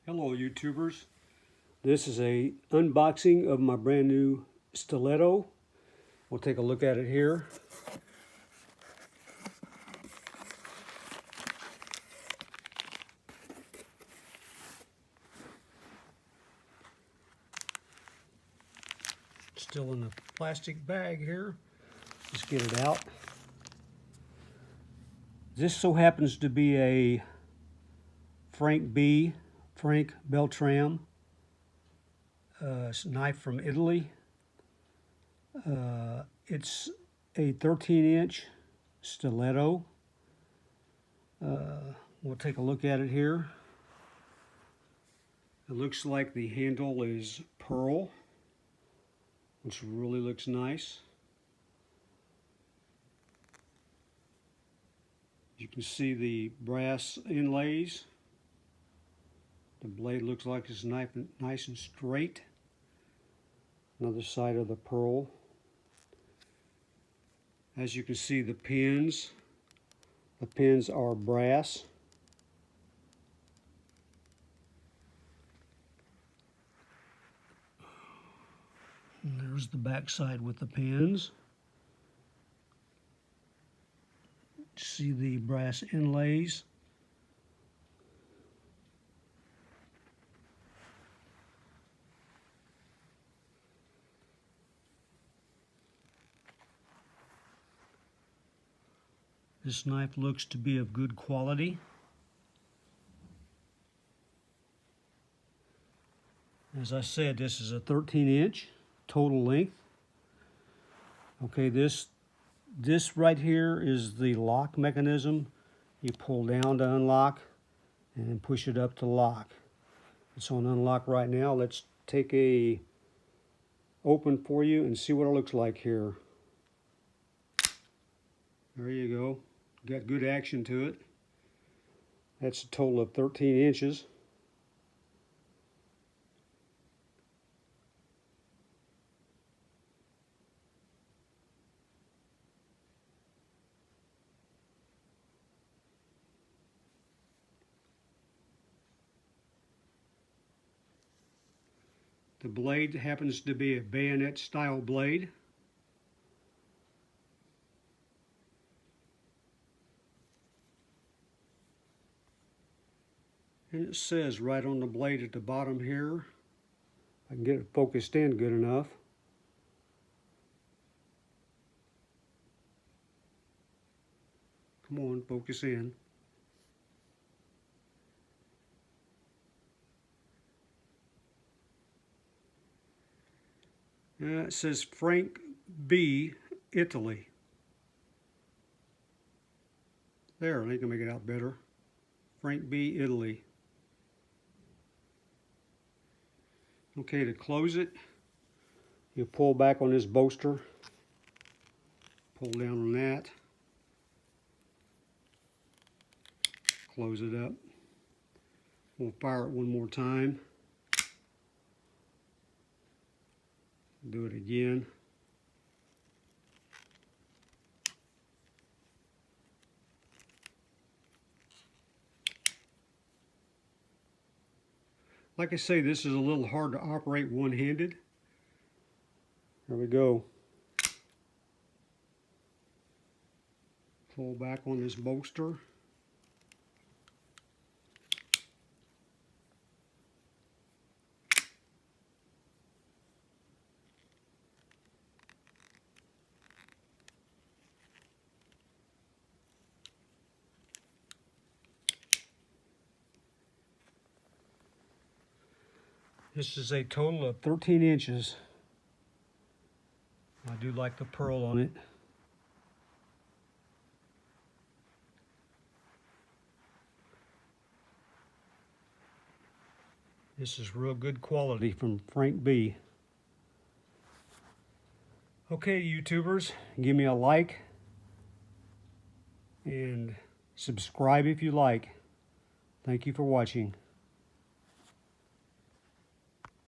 Hello YouTubers, this is a unboxing of my brand new Stiletto. We'll take a look at it here. Still in the plastic bag here. Let's get it out. This so happens to be a Frank Beltram knife from Italy. It's a 13-inch stiletto. We'll take a look at it here. It looks like the handle is pearl, which really looks nice. You can see the brass inlays. The blade looks like it's nice and straight. Another side of the pearl. As you can see, the pins are brass. And there's the back side with the pins. See the brass inlays. This knife looks to be of good quality. As I said, this is a 13-inch total length. Okay, this right here is the lock mechanism. You pull down to unlock and then push it up to lock. It's on unlock right now. Let's take a open for you and see what it looks like here. There you go. Got good action to it. That's a total of 13 inches. The blade happens to be a bayonet style blade. And it says right on the blade at the bottom here, I can get it focused in good enough. Come on, focus in. It says Frank B Italy. There, I think I can make it out better. Frank B Italy. Okay, to close it, you pull back on this bolster, pull down on that, close it up. We'll fire it one more time. Do it again. Like I say, this is a little hard to operate one-handed. There we go. Pull back on this bolster. This is a total of 13 inches. I do like the pearl on it. This is real good quality from Frank B. Okay, YouTubers, give me a like and subscribe if you like. Thank you for watching.